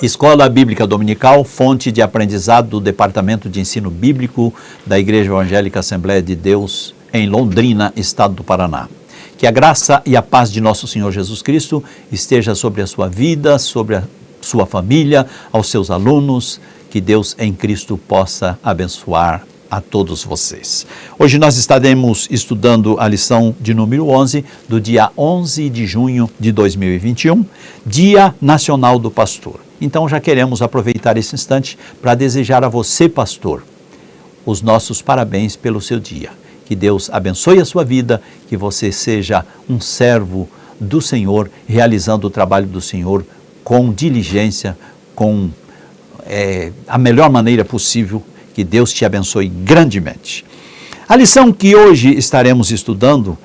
Escola Bíblica Dominical, fonte de aprendizado do Departamento de Ensino Bíblico da Igreja Evangélica Assembleia de Deus, em Londrina, Estado do Paraná. Que a graça e a paz de nosso Senhor Jesus Cristo esteja sobre a sua vida, sobre a sua família, aos seus alunos, que Deus em Cristo possa abençoar a todos vocês. Hoje nós estaremos estudando a lição de número 11, do dia 11 de junho de 2021, Dia Nacional do Pastor. Então já queremos aproveitar esse instante para desejar a você, pastor, os nossos parabéns pelo seu dia. Que Deus abençoe a sua vida, que você seja um servo do Senhor, realizando o trabalho do Senhor com diligência, com a melhor maneira possível. Que Deus te abençoe grandemente. A lição que hoje estaremos estudando,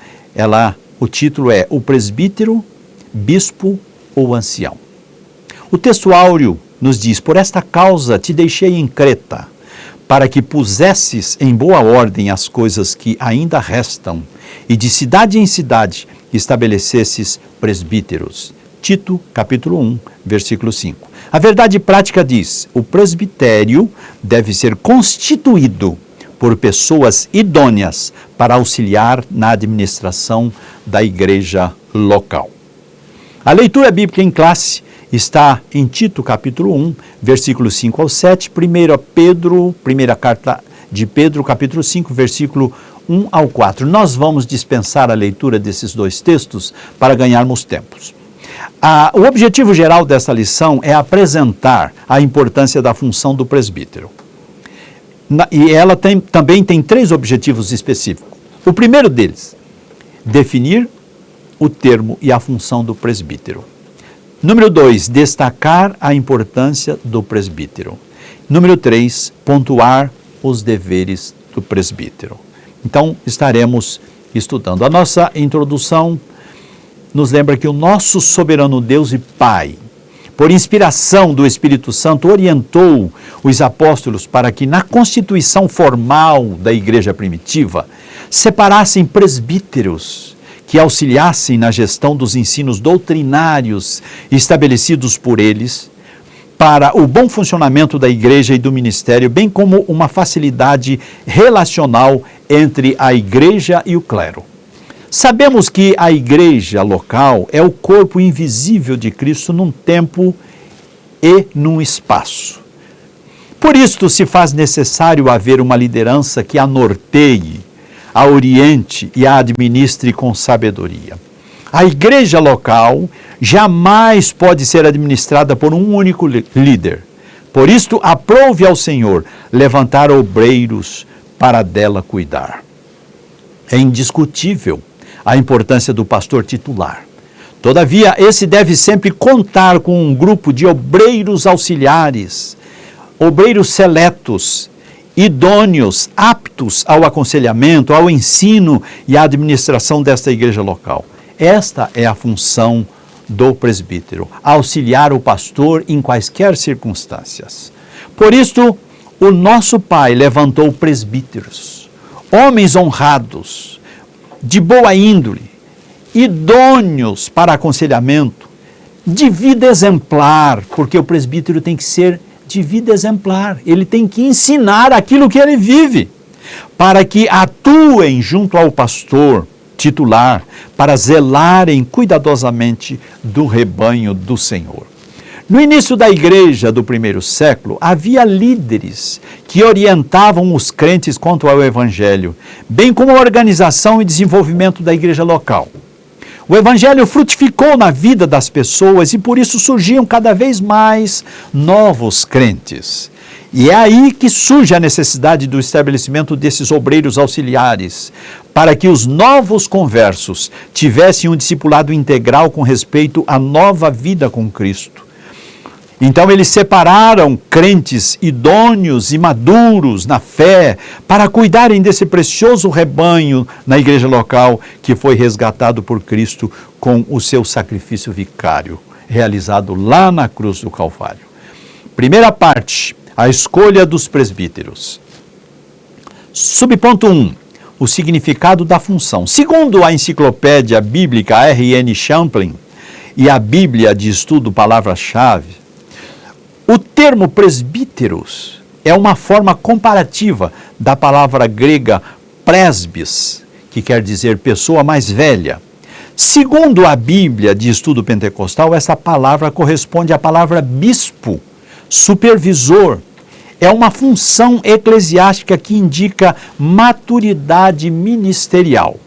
o título é O Presbítero, Bispo ou Ancião. O texto áureo nos diz: por esta causa te deixei em Creta, para que pusesses em boa ordem as coisas que ainda restam, e de cidade em cidade estabelecesses presbíteros. Tito, capítulo 1, versículo 5. A verdade prática diz: o presbitério deve ser constituído por pessoas idôneas para auxiliar na administração da igreja local. A leitura bíblica em classe está em Tito, capítulo 1, versículos 5 ao 7, primeira carta de Pedro, capítulo 5, versículo 1 ao 4. Nós vamos dispensar a leitura desses dois textos para ganharmos tempos. O objetivo geral dessa lição é apresentar a importância da função do presbítero. E ela também tem três objetivos específicos. O primeiro deles, definir o termo e a função do presbítero. Número 2, destacar a importância do presbítero. Número 3, pontuar os deveres do presbítero. Então, estaremos estudando. A nossa introdução nos lembra que o nosso soberano Deus e Pai, por inspiração do Espírito Santo, orientou os apóstolos para que, na constituição formal da igreja primitiva, separassem presbíteros que auxiliassem na gestão dos ensinos doutrinários estabelecidos por eles, para o bom funcionamento da igreja e do ministério, bem como uma facilidade relacional entre a igreja e o clero. Sabemos que a igreja local é o corpo invisível de Cristo num tempo e num espaço. Por isto se faz necessário haver uma liderança que a norteie, a oriente e a administre com sabedoria. A igreja local jamais pode ser administrada por um único líder. Por isto, aprove ao Senhor levantar obreiros para dela cuidar. É indiscutível a importância do pastor titular. Todavia, esse deve sempre contar com um grupo de obreiros auxiliares, obreiros seletos, idôneos, aptos ao aconselhamento, ao ensino e à administração desta igreja local. Esta é a função do presbítero, auxiliar o pastor em quaisquer circunstâncias. Por isto, o nosso Pai levantou presbíteros, homens honrados, de boa índole, idôneos para aconselhamento, de vida exemplar, porque o presbítero tem que ser de vida exemplar, ele tem que ensinar aquilo que ele vive, para que atuem junto ao pastor titular, para zelarem cuidadosamente do rebanho do Senhor. No início da igreja do primeiro século, havia líderes que orientavam os crentes quanto ao evangelho, bem como a organização e desenvolvimento da igreja local. O evangelho frutificou na vida das pessoas e por isso surgiam cada vez mais novos crentes. E é aí que surge a necessidade do estabelecimento desses obreiros auxiliares, para que os novos conversos tivessem um discipulado integral com respeito à nova vida com Cristo. Então eles separaram crentes idôneos e maduros na fé para cuidarem desse precioso rebanho na igreja local que foi resgatado por Cristo com o seu sacrifício vicário, realizado lá na cruz do Calvário. Primeira parte, a escolha dos presbíteros. Subponto 1, o significado da função. Segundo a enciclopédia bíblica R.N. Champlin e a Bíblia de Estudo Palavra-Chave, O termo presbíteros é uma forma comparativa da palavra grega presbis, que quer dizer pessoa mais velha. Segundo a Bíblia de Estudo Pentecostal, essa palavra corresponde à palavra bispo, supervisor. É uma função eclesiástica que indica maturidade ministerial.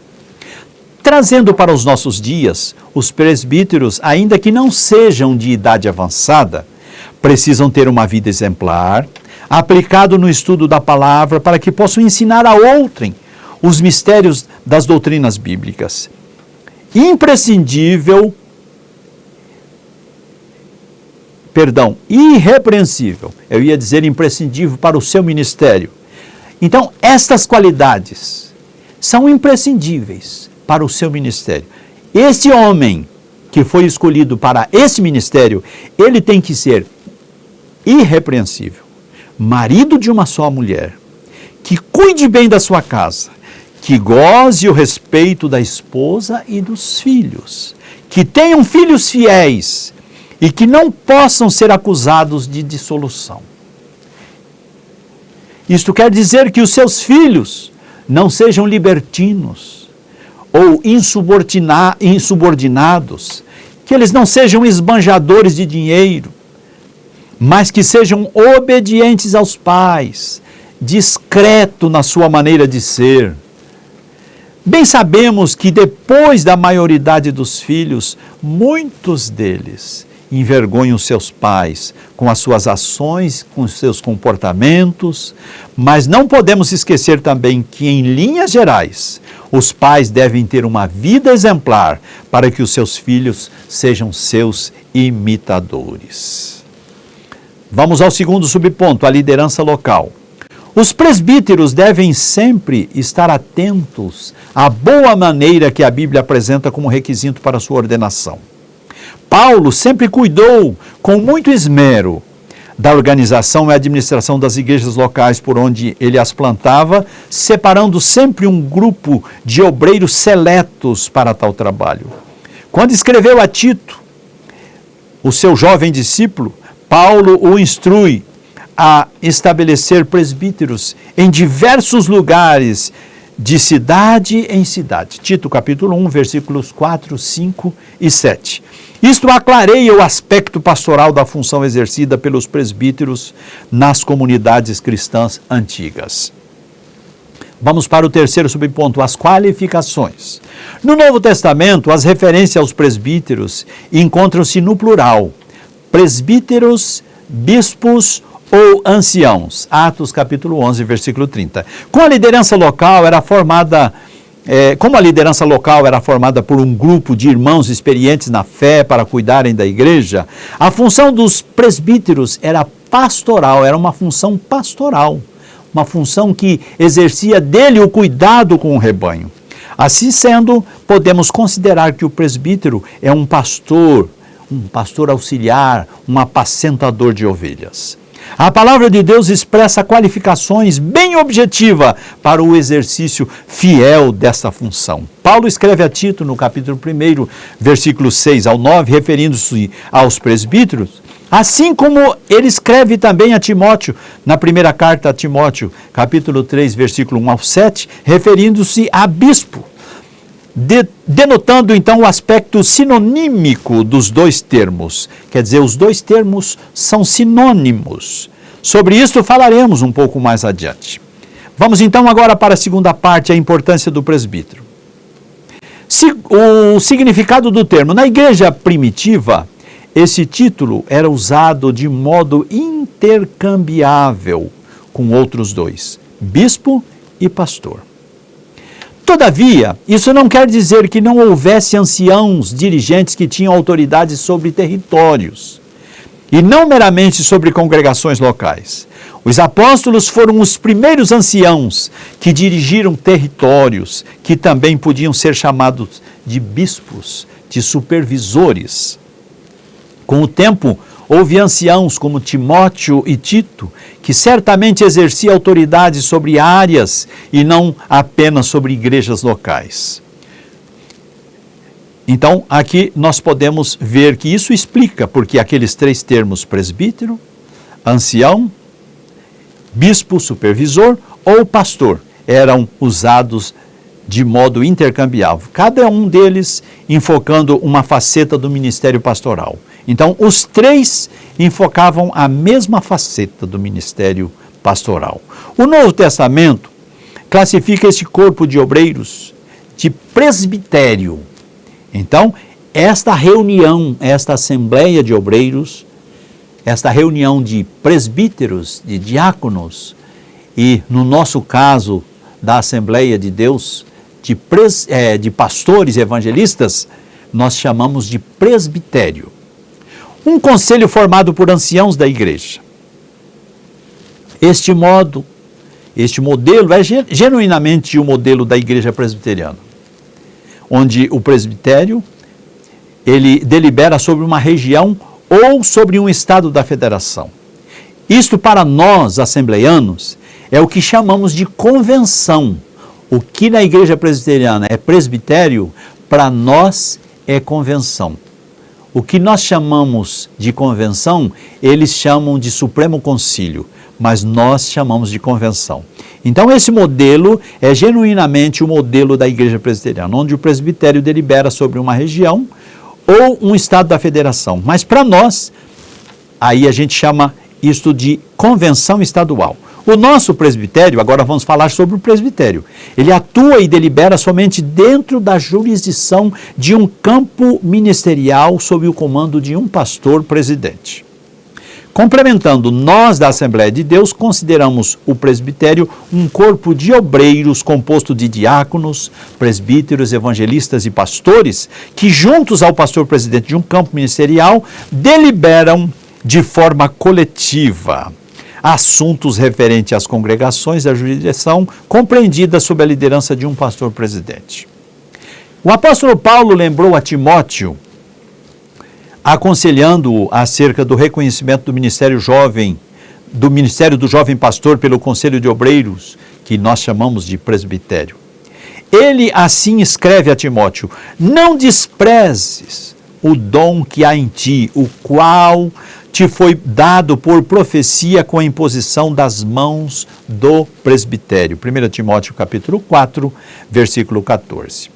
Trazendo para os nossos dias, os presbíteros, ainda que não sejam de idade avançada, precisam ter uma vida exemplar, aplicado no estudo da palavra, para que possam ensinar a outrem os mistérios das doutrinas bíblicas. Irrepreensível, eu ia dizer imprescindível para o seu ministério. Então, estas qualidades são imprescindíveis para o seu ministério. Esse homem que foi escolhido para esse ministério, ele tem que ser irrepreensível, marido de uma só mulher, que cuide bem da sua casa, que goze o respeito da esposa e dos filhos, que tenham filhos fiéis e que não possam ser acusados de dissolução. Isto quer dizer que os seus filhos não sejam libertinos ou insubordinados, que eles não sejam esbanjadores de dinheiro, mas que sejam obedientes aos pais, discreto na sua maneira de ser. Bem sabemos que depois da maioridade dos filhos, muitos deles envergonham seus pais com as suas ações, com os seus comportamentos, mas não podemos esquecer também que, em linhas gerais, os pais devem ter uma vida exemplar para que os seus filhos sejam seus imitadores. Vamos ao segundo subponto, a liderança local. Os presbíteros devem sempre estar atentos à boa maneira que a Bíblia apresenta como requisito para sua ordenação. Paulo sempre cuidou com muito esmero da organização e administração das igrejas locais por onde ele as plantava, separando sempre um grupo de obreiros seletos para tal trabalho. Quando escreveu a Tito, o seu jovem discípulo, Paulo o instrui a estabelecer presbíteros em diversos lugares, de cidade em cidade. Tito capítulo 1, versículos 4, 5 e 7. Isto aclareia o aspecto pastoral da função exercida pelos presbíteros nas comunidades cristãs antigas. Vamos para o terceiro subponto, as qualificações. No Novo Testamento, as referências aos presbíteros encontram-se no plural. Presbíteros, bispos ou anciãos. Atos capítulo 11, versículo 30. Como a liderança local era formada por um grupo de irmãos experientes na fé para cuidarem da igreja, a função dos presbíteros era pastoral, era uma função pastoral, uma função que exercia dele o cuidado com o rebanho. Assim sendo, podemos considerar que o presbítero é um pastor auxiliar, um apacentador de ovelhas. A palavra de Deus expressa qualificações bem objetivas para o exercício fiel dessa função. Paulo escreve a Tito no capítulo 1, versículos 6 ao 9, referindo-se aos presbíteros, assim como ele escreve também a Timóteo, na primeira carta a Timóteo, capítulo 3, versículo 1 ao 7, referindo-se a bispo, denotando então o aspecto sinonímico dos dois termos. Quer dizer, os dois termos são sinônimos. Sobre isso falaremos um pouco mais adiante. Vamos então agora para a segunda parte, a importância do presbítero. O significado do termo. Na igreja primitiva, esse título era usado de modo intercambiável com outros dois, bispo e pastor. Todavia, isso não quer dizer que não houvesse anciãos dirigentes que tinham autoridade sobre territórios, e não meramente sobre congregações locais. Os apóstolos foram os primeiros anciãos que dirigiram territórios, que também podiam ser chamados de bispos, de supervisores. Com o tempo, houve anciãos como Timóteo e Tito, que certamente exerciam autoridade sobre áreas e não apenas sobre igrejas locais. Então, aqui nós podemos ver que isso explica porque aqueles três termos, presbítero, ancião, bispo, supervisor ou pastor eram usados de modo intercambiável, cada um deles enfocando uma faceta do ministério pastoral. Então, os três enfocavam a mesma faceta do ministério pastoral. O Novo Testamento classifica esse corpo de obreiros de presbitério. Então, esta reunião, esta assembleia de obreiros, esta reunião de presbíteros, de diáconos, e no nosso caso, da Assembleia de Deus, de pastores evangelistas, nós chamamos de presbitério. Um conselho formado por anciãos da igreja. Este modelo é genuinamente o modelo da igreja presbiteriana, onde o presbitério, ele delibera sobre uma região ou sobre um estado da federação. Isto para nós, assembleianos, é o que chamamos de convenção. O que na igreja presbiteriana é presbitério, para nós é convenção. O que nós chamamos de convenção, eles chamam de Supremo Concílio, mas nós chamamos de convenção. Então esse modelo é genuinamente o modelo da igreja presbiteriana, onde o presbitério delibera sobre uma região ou um estado da federação. Mas para nós, aí a gente chama isto de convenção estadual. O nosso presbitério, agora vamos falar sobre o presbitério, ele atua e delibera somente dentro da jurisdição de um campo ministerial sob o comando de um pastor presidente. Complementando, nós da Assembleia de Deus consideramos o presbitério um corpo de obreiros composto de diáconos, presbíteros, evangelistas e pastores que, juntos ao pastor presidente de um campo ministerial, deliberam de forma coletiva assuntos referentes às congregações da jurisdição compreendidas sob a liderança de um pastor presidente. O apóstolo Paulo lembrou a Timóteo, aconselhando-o acerca do reconhecimento do ministério do jovem pastor pelo Conselho de Obreiros, que nós chamamos de presbitério. Ele assim escreve a Timóteo: não desprezes o dom que há em ti, o qual te foi dado por profecia com a imposição das mãos do presbitério. 1 Timóteo capítulo 4, versículo 14.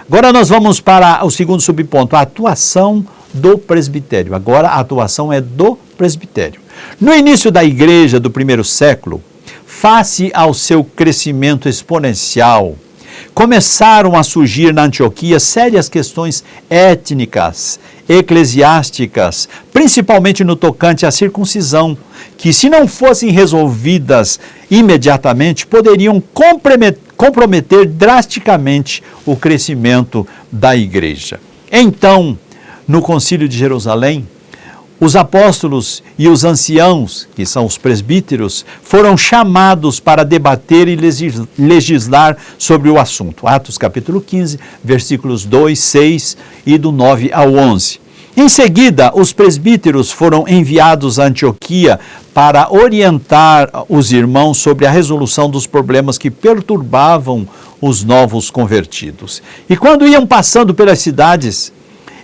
Agora nós vamos para o segundo subponto, a atuação do presbitério. Agora a atuação é do presbitério. No início da igreja do primeiro século, face ao seu crescimento exponencial, começaram a surgir na Antioquia sérias questões étnicas, eclesiásticas, principalmente no tocante à circuncisão, que, se não fossem resolvidas imediatamente, poderiam comprometer drasticamente o crescimento da igreja. Então, no Concílio de Jerusalém, os apóstolos e os anciãos, que são os presbíteros, foram chamados para debater e legislar sobre o assunto. Atos capítulo 15, versículos 2, 6 e do 9 ao 11. Em seguida, os presbíteros foram enviados a Antioquia para orientar os irmãos sobre a resolução dos problemas que perturbavam os novos convertidos. E quando iam passando pelas cidades,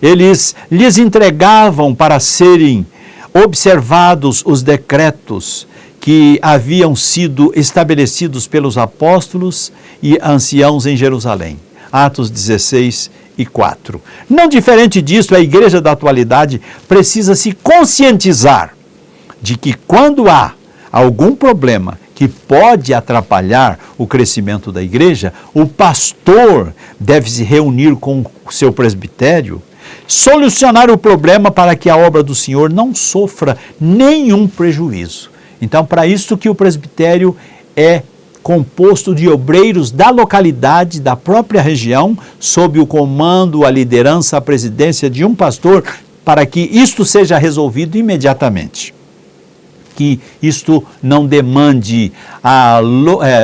eles lhes entregavam para serem observados os decretos que haviam sido estabelecidos pelos apóstolos e anciãos em Jerusalém. Atos 16 e 4. Não diferente disso, a igreja da atualidade precisa se conscientizar de que quando há algum problema que pode atrapalhar o crescimento da igreja, o pastor deve se reunir com o seu presbitério, solucionar o problema para que a obra do Senhor não sofra nenhum prejuízo. Então, para isso que o presbitério é composto de obreiros da localidade, da própria região, sob o comando, a liderança, a presidência de um pastor, para que isto seja resolvido imediatamente. Que isto não demande a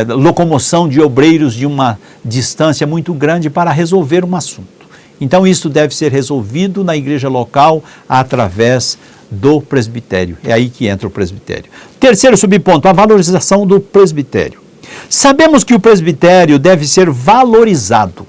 locomoção de obreiros de uma distância muito grande para resolver um assunto. Então, isso deve ser resolvido na igreja local através do presbitério. É aí que entra o presbitério. Terceiro subponto, a valorização do presbitério. Sabemos que o presbitério deve ser valorizado,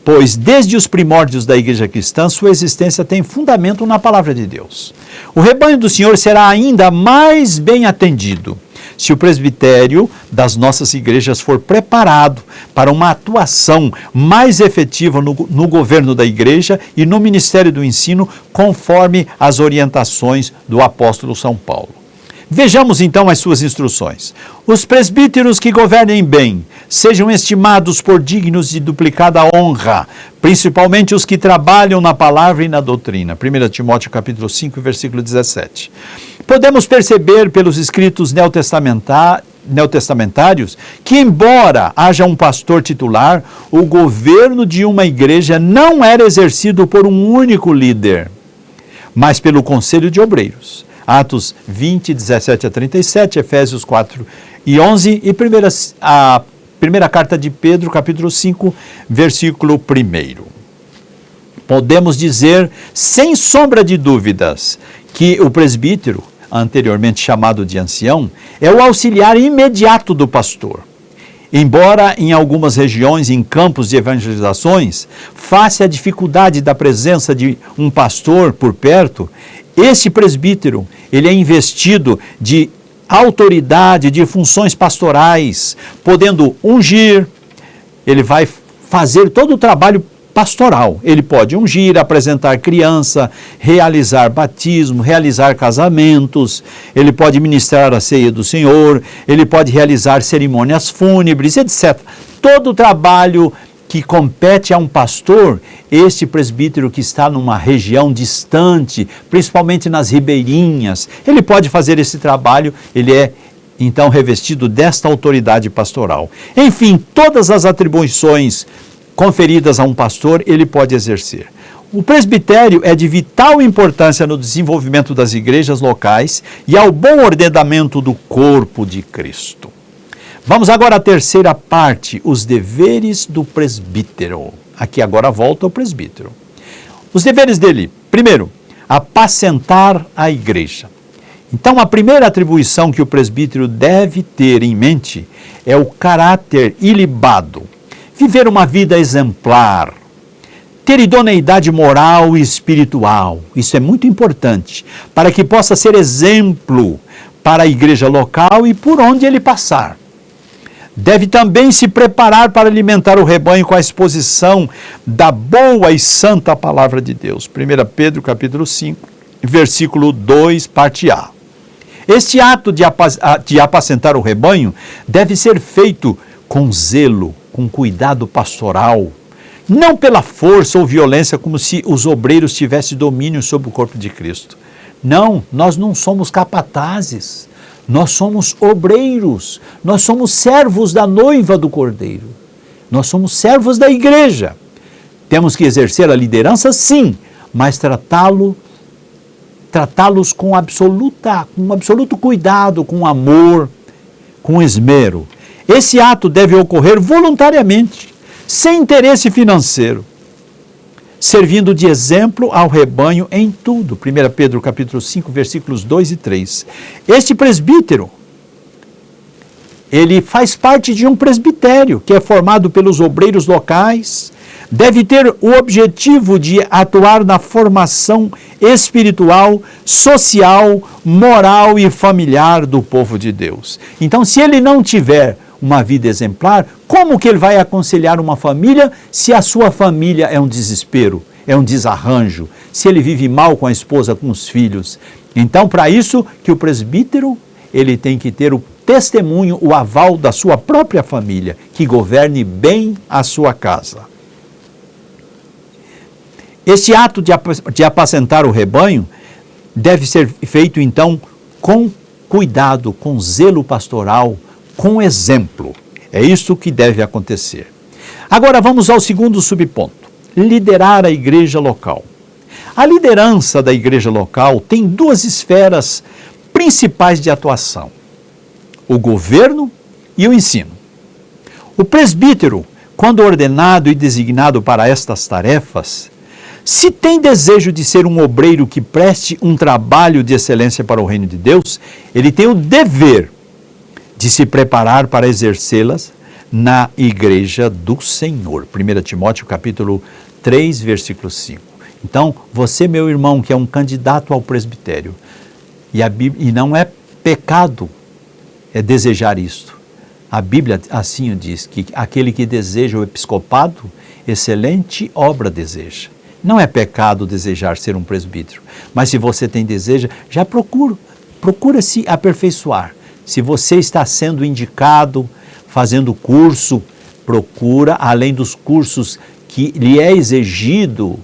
pois desde os primórdios da igreja cristã, sua existência tem fundamento na palavra de Deus. O rebanho do Senhor será ainda mais bem atendido se o presbitério das nossas igrejas for preparado para uma atuação mais efetiva no governo da igreja e no ministério do ensino, conforme as orientações do apóstolo São Paulo. Vejamos então as suas instruções. Os presbíteros que governem bem sejam estimados por dignos de duplicada honra, principalmente os que trabalham na palavra e na doutrina. 1 Timóteo capítulo 5, versículo 17. Podemos perceber pelos escritos neotestamentários que, embora haja um pastor titular, o governo de uma igreja não era exercido por um único líder, mas pelo conselho de obreiros. Atos 20, 17 a 37, Efésios 4 e 11 e a primeira carta de Pedro, capítulo 5, versículo 1. Podemos dizer, sem sombra de dúvidas, que o presbítero, anteriormente chamado de ancião, é o auxiliar imediato do pastor. Embora em algumas regiões, em campos de evangelizações, face à dificuldade da presença de um pastor por perto, esse presbítero, ele é investido de autoridade, de funções pastorais, podendo ungir, ele vai fazer todo o trabalho pastoral. Ele pode ungir, apresentar criança, realizar batismo, realizar casamentos, ele pode ministrar a ceia do Senhor, ele pode realizar cerimônias fúnebres, etc. Todo o trabalho que compete a um pastor, este presbítero que está numa região distante, principalmente nas ribeirinhas, ele pode fazer esse trabalho, ele é então revestido desta autoridade pastoral. Enfim, todas as atribuições conferidas a um pastor, ele pode exercer. O presbitério é de vital importância no desenvolvimento das igrejas locais e ao bom ordenamento do corpo de Cristo. Vamos agora à terceira parte, os deveres do presbítero. Aqui agora volta o presbítero. Os deveres dele, primeiro, apacentar a igreja. Então, a primeira atribuição que o presbítero deve ter em mente é o caráter ilibado, viver uma vida exemplar, ter idoneidade moral e espiritual. Isso é muito importante, para que possa ser exemplo para a igreja local e por onde ele passar. Deve também se preparar para alimentar o rebanho com a exposição da boa e santa palavra de Deus. 1 Pedro capítulo 5, versículo 2, parte A. Este ato de apacentar o rebanho deve ser feito com zelo, com cuidado pastoral, não pela força ou violência como se os obreiros tivessem domínio sobre o corpo de Cristo. Não, nós não somos capatazes. Nós somos obreiros, nós somos servos da noiva do Cordeiro, nós somos servos da igreja. Temos que exercer a liderança, sim, mas tratá-los com absoluto cuidado, com amor, com esmero. Esse ato deve ocorrer voluntariamente, sem interesse financeiro, servindo de exemplo ao rebanho em tudo. 1 Pedro capítulo 5, versículos 2 e 3. Este presbítero, ele faz parte de um presbitério, que é formado pelos obreiros locais, deve ter o objetivo de atuar na formação espiritual, social, moral e familiar do povo de Deus. Então, se ele não tiver uma vida exemplar, como que ele vai aconselhar uma família se a sua família é um desespero, é um desarranjo, se ele vive mal com a esposa, com os filhos? Então, para isso que o presbítero, ele tem que ter o testemunho, o aval da sua própria família, que governe bem a sua casa. Este ato de apacentar o rebanho deve ser feito, então, com cuidado, com zelo pastoral, com exemplo. É isso que deve acontecer. Agora vamos ao segundo subponto: liderar a igreja local. A liderança da igreja local tem duas esferas principais de atuação: o governo e o ensino. O presbítero, quando ordenado e designado para estas tarefas, se tem desejo de ser um obreiro que preste um trabalho de excelência para o reino de Deus, ele tem o dever de se preparar para exercê-las na igreja do Senhor. 1 Timóteo capítulo 3, versículo 5. Então, você, meu irmão, que é um candidato ao presbitério, e não é pecado desejar isto. A Bíblia assim o diz, que aquele que deseja o episcopado, excelente obra deseja. Não é pecado desejar ser um presbítero, mas se você tem desejo, já procura se aperfeiçoar. Se você está sendo indicado, fazendo curso, procura, além dos cursos que lhe é exigido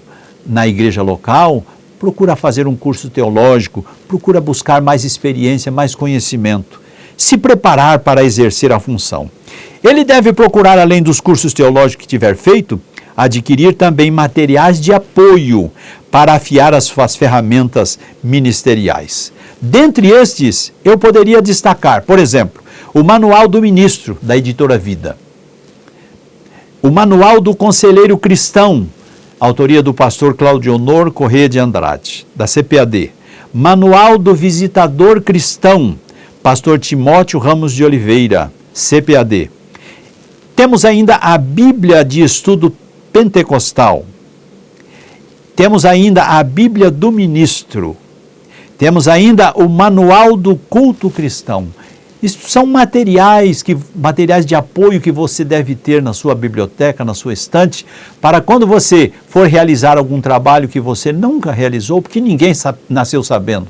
na igreja local, procura fazer um curso teológico, procura buscar mais experiência, mais conhecimento, se preparar para exercer a função. Ele deve procurar, além dos cursos teológicos que tiver feito, adquirir também materiais de apoio para afiar as suas ferramentas ministeriais. Dentre estes, eu poderia destacar, por exemplo, o Manual do Ministro, da Editora Vida, o Manual do Conselheiro Cristão, autoria do pastor Claudionor Corrêa de Andrade, da CPAD, Manual do Visitador Cristão, pastor Timóteo Ramos de Oliveira, CPAD. Temos ainda a Bíblia de Estudo Pentecostal, temos ainda a Bíblia do Ministro, temos ainda o Manual do Culto Cristão. Isso são materiais de apoio que você deve ter na sua biblioteca, na sua estante, para quando você for realizar algum trabalho que você nunca realizou, porque ninguém nasceu sabendo.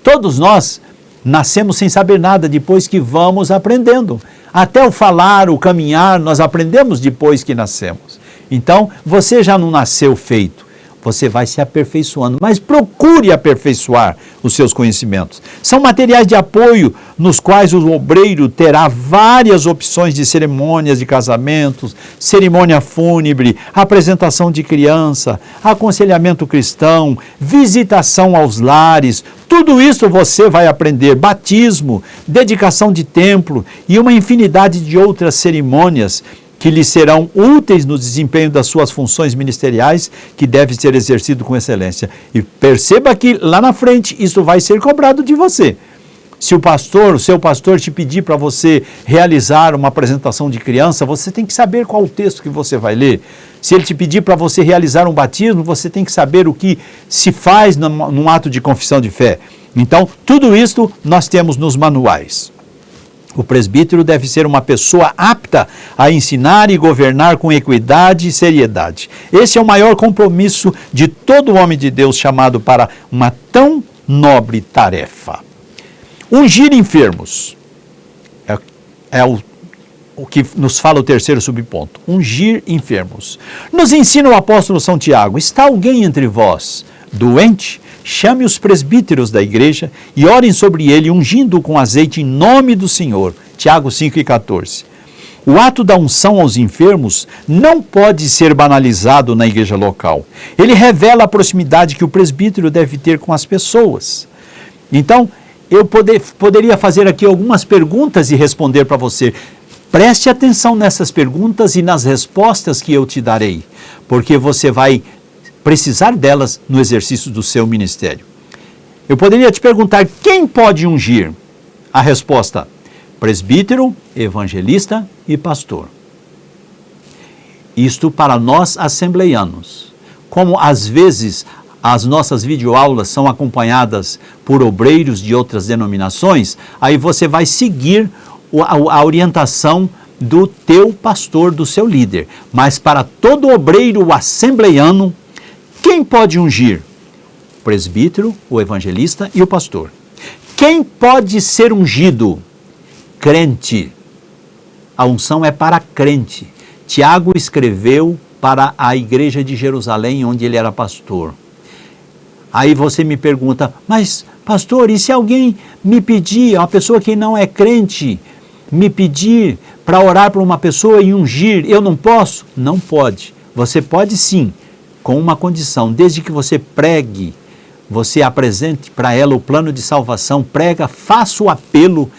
Todos nós nascemos sem saber nada, depois que vamos aprendendo. Até o falar, o caminhar, nós aprendemos depois que nascemos. Então, você já não nasceu feito. Você vai se aperfeiçoando, mas procure aperfeiçoar os seus conhecimentos. São materiais de apoio nos quais o obreiro terá várias opções de cerimônias de casamentos, cerimônia fúnebre, apresentação de criança, aconselhamento cristão, visitação aos lares. Tudo isso você vai aprender, batismo, dedicação de templo e uma infinidade de outras cerimônias que lhe serão úteis no desempenho das suas funções ministeriais, que deve ser exercido com excelência. E perceba que lá na frente isso vai ser cobrado de você. Se o seu pastor te pedir para você realizar uma apresentação de criança, você tem que saber qual o texto que você vai ler. Se ele te pedir para você realizar um batismo, você tem que saber o que se faz num ato de confissão de fé. Então, tudo isso nós temos nos manuais. O presbítero deve ser uma pessoa apta a ensinar e governar com equidade e seriedade. Esse é o maior compromisso de todo homem de Deus chamado para uma tão nobre tarefa. Ungir enfermos é o que nos fala o terceiro subponto. Ungir enfermos. Nos ensina o apóstolo São Tiago: está alguém entre vós doente? Chame os presbíteros da igreja e orem sobre ele, ungindo-o com azeite em nome do Senhor. Tiago 5,14. O ato da unção aos enfermos não pode ser banalizado na igreja local. Ele revela a proximidade que o presbítero deve ter com as pessoas. Então, eu poderia fazer aqui algumas perguntas e responder para você. Preste atenção nessas perguntas e nas respostas que eu te darei, porque você vai precisar delas no exercício do seu ministério. Eu poderia te perguntar: quem pode ungir? A resposta: presbítero, evangelista e pastor. Isto para nós assembleianos. Como às vezes as nossas videoaulas são acompanhadas por obreiros de outras denominações, aí você vai seguir a orientação do teu pastor, do seu líder. Mas para todo obreiro assembleiano, quem pode ungir? O presbítero, o evangelista e o pastor. Quem pode ser ungido? Crente. A unção é para crente. Tiago escreveu para a igreja de Jerusalém, onde ele era pastor. Aí você me pergunta: mas pastor, e se alguém me pedir, uma pessoa que não é crente, me pedir para orar por uma pessoa e ungir, eu não posso? Não pode. Você pode sim, com uma condição: desde que você pregue, você apresente para ela o plano de salvação, prega, faça o apelo,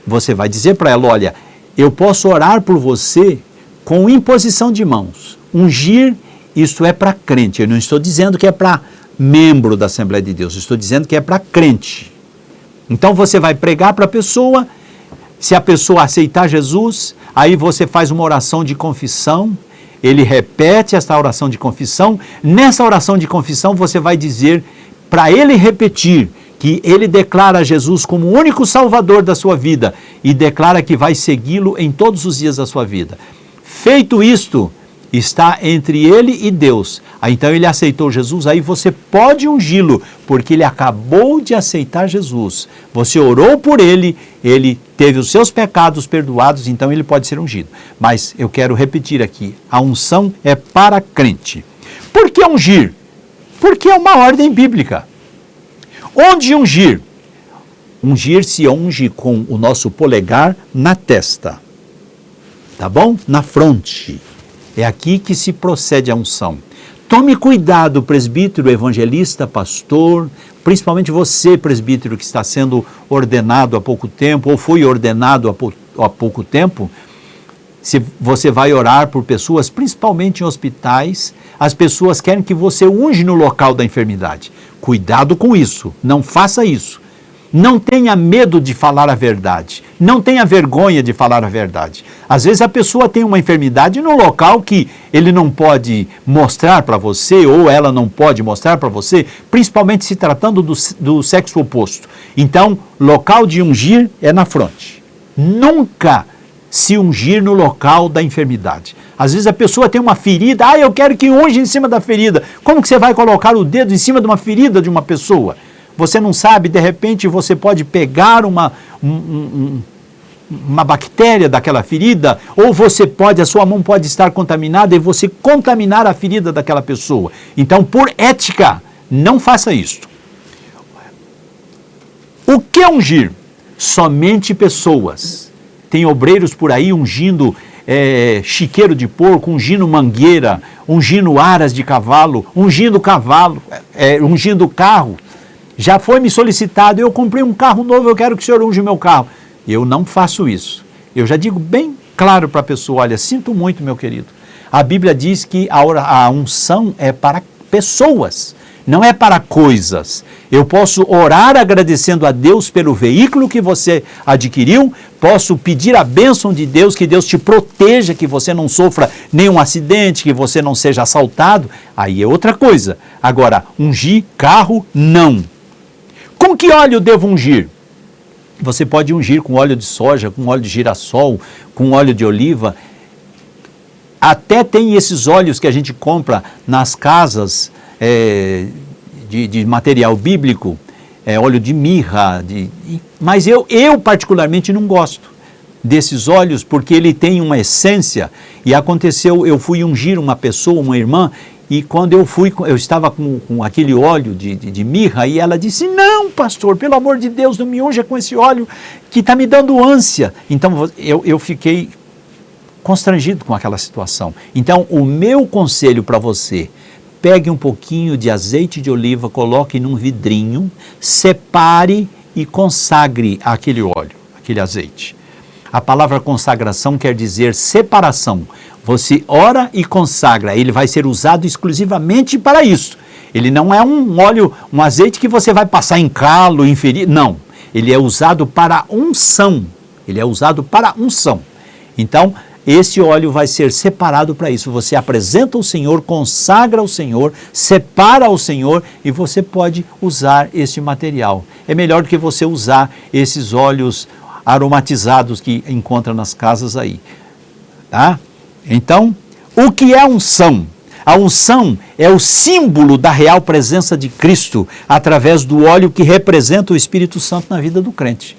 você vai dizer para ela: olha, eu posso orar por você com imposição de mãos. Ungir, isso é para crente. Eu não estou dizendo que é para membro da Assembleia de Deus, eu estou dizendo que é para crente. Então você vai pregar para a pessoa, Se a pessoa aceitar Jesus, aí você faz uma oração de confissão, ele repete essa oração de confissão. Nessa oração de confissão você vai dizer para ele repetir que ele declara Jesus como o único salvador da sua vida e declara que vai segui-lo em todos os dias da sua vida. Feito isto, está entre ele e Deus. Aí, então ele aceitou Jesus, aí você pode ungí-lo, porque ele acabou de aceitar Jesus. Você orou por ele, ele teve os seus pecados perdoados, então ele pode ser ungido. Mas eu quero repetir aqui, a unção é para crente. Por que ungir? Porque é uma ordem bíblica. Onde ungir? Ungir se unge com o nosso polegar na testa, tá bom? Na fronte. É aqui que se procede a unção. Tome cuidado, presbítero, evangelista, pastor, principalmente você, presbítero, que está sendo ordenado há pouco tempo, ou foi ordenado há pouco tempo, se você vai orar por pessoas, principalmente em hospitais, as pessoas querem que você unge no local da enfermidade. Cuidado com isso, não faça isso. Não tenha medo de falar a verdade. Não tenha vergonha de falar a verdade. Às vezes a pessoa tem uma enfermidade no local que ele não pode mostrar para você, ou ela não pode mostrar para você, principalmente se tratando do sexo oposto. Então, local de ungir é na fronte. Nunca se ungir no local da enfermidade. Às vezes a pessoa tem uma ferida, eu quero que unja em cima da ferida. Como que você vai colocar o dedo em cima de uma ferida de uma pessoa? Você não sabe, de repente você pode pegar uma bactéria daquela ferida, ou a sua mão pode estar contaminada e você contaminar a ferida daquela pessoa. Então, por ética, não faça isto. O que é ungir? Somente pessoas. Tem obreiros por aí ungindo chiqueiro de porco, ungindo mangueira, ungindo aras de cavalo, ungindo carro. Já foi me solicitado, eu comprei um carro novo, eu quero que o senhor unja o meu carro. Eu não faço isso. Eu já digo bem claro para a pessoa, olha, sinto muito, meu querido. A Bíblia diz que a unção é para pessoas, não é para coisas. Eu posso orar agradecendo a Deus pelo veículo que você adquiriu, posso pedir a bênção de Deus, que Deus te proteja, que você não sofra nenhum acidente, que você não seja assaltado. Aí é outra coisa. Agora, ungir carro, não. Com que óleo devo ungir? Você pode ungir com óleo de soja, com óleo de girassol, com óleo de oliva. Até tem esses óleos que a gente compra nas casas de material bíblico, óleo de mirra, mas eu particularmente não gosto desses óleos, porque ele tem uma essência. E aconteceu, eu fui ungir uma pessoa, uma irmã, e quando eu estava com aquele óleo de mirra, e ela disse, não, pastor, pelo amor de Deus, não me unja com esse óleo que está me dando ânsia. Então eu fiquei constrangido com aquela situação. Então o meu conselho para você, pegue um pouquinho de azeite de oliva, coloque num vidrinho, separe e consagre aquele óleo, aquele azeite. A palavra consagração quer dizer separação. Você ora e consagra, ele vai ser usado exclusivamente para isso. Ele não é um óleo, um azeite que você vai passar em calo, em ferida, não. Ele é usado para unção, ele é usado para unção. Então, esse óleo vai ser separado para isso. Você apresenta ao Senhor, consagra ao Senhor, separa ao Senhor e você pode usar este material. É melhor do que você usar esses óleos aromatizados que encontra nas casas aí, tá? Então, o que é unção? A unção é o símbolo da real presença de Cristo através do óleo que representa o Espírito Santo na vida do crente.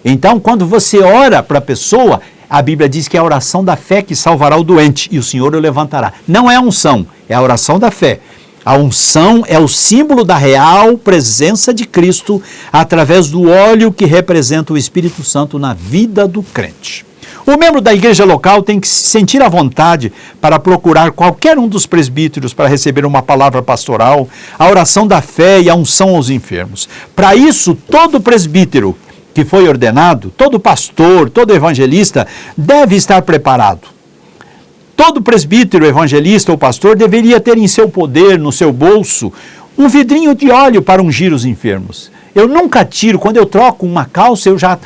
Então, quando você ora para a pessoa, a Bíblia diz que é a oração da fé que salvará o doente e o Senhor o levantará. Não é a unção, é a oração da fé. A unção é o símbolo da real presença de Cristo através do óleo que representa o Espírito Santo na vida do crente. O membro da igreja local tem que se sentir à vontade para procurar qualquer um dos presbíteros para receber uma palavra pastoral, a oração da fé e a unção aos enfermos. Para isso, todo presbítero que foi ordenado, todo pastor, todo evangelista deve estar preparado. Todo presbítero, evangelista ou pastor deveria ter em seu poder, no seu bolso, um vidrinho de óleo para ungir os enfermos. Eu nunca tiro, quando eu troco uma calça, eu já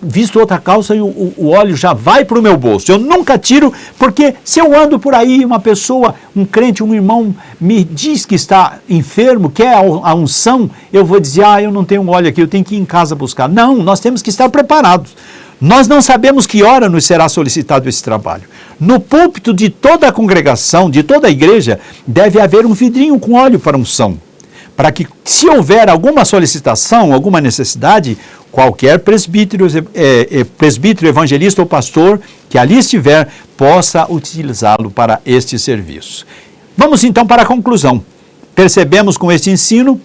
visto outra calça e o óleo já vai para o meu bolso. Eu nunca tiro, porque se eu ando por aí, uma pessoa, um crente, um irmão, me diz que está enfermo, quer a unção, eu vou dizer, eu não tenho óleo aqui, eu tenho que ir em casa buscar. Não, nós temos que estar preparados. Nós não sabemos que hora nos será solicitado esse trabalho. No púlpito de toda a congregação, de toda a igreja, deve haver um vidrinho com óleo para unção, para que, se houver alguma solicitação, alguma necessidade, qualquer presbítero, evangelista ou pastor que ali estiver, possa utilizá-lo para este serviço. Vamos então para a conclusão. Percebemos com este ensino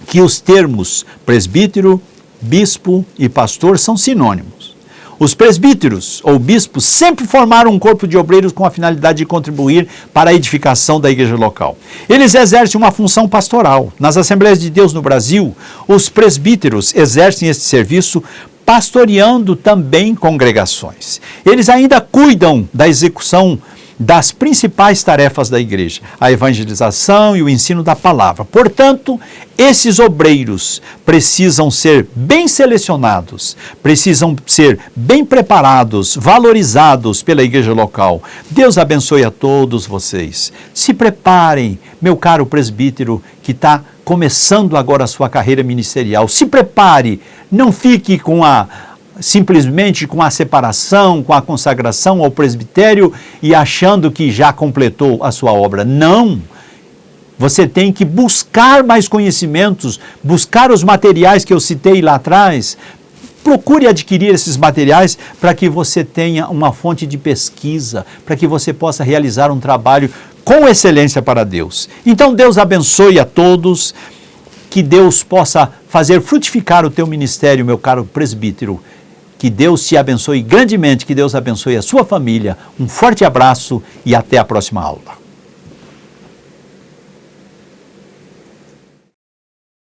que os termos presbítero, bispo e pastor são sinônimos. Os presbíteros ou bispos sempre formaram um corpo de obreiros com a finalidade de contribuir para a edificação da igreja local. Eles exercem uma função pastoral. Nas Assembleias de Deus no Brasil, os presbíteros exercem este serviço pastoreando também congregações. Eles ainda cuidam da execução das principais tarefas da igreja, a evangelização e o ensino da palavra. Portanto, esses obreiros precisam ser bem selecionados, precisam ser bem preparados, valorizados pela igreja local. Deus abençoe a todos vocês. Se preparem, meu caro presbítero, que está começando agora a sua carreira ministerial. Se prepare, não fique simplesmente com a separação, com a consagração ao presbitério e achando que já completou a sua obra. Não! Você tem que buscar mais conhecimentos, buscar os materiais que eu citei lá atrás. Procure adquirir esses materiais para que você tenha uma fonte de pesquisa, para que você possa realizar um trabalho com excelência para Deus. Então, Deus abençoe a todos, que Deus possa fazer frutificar o teu ministério, meu caro presbítero. Que Deus te abençoe grandemente, que Deus abençoe a sua família. Um forte abraço e até a próxima aula.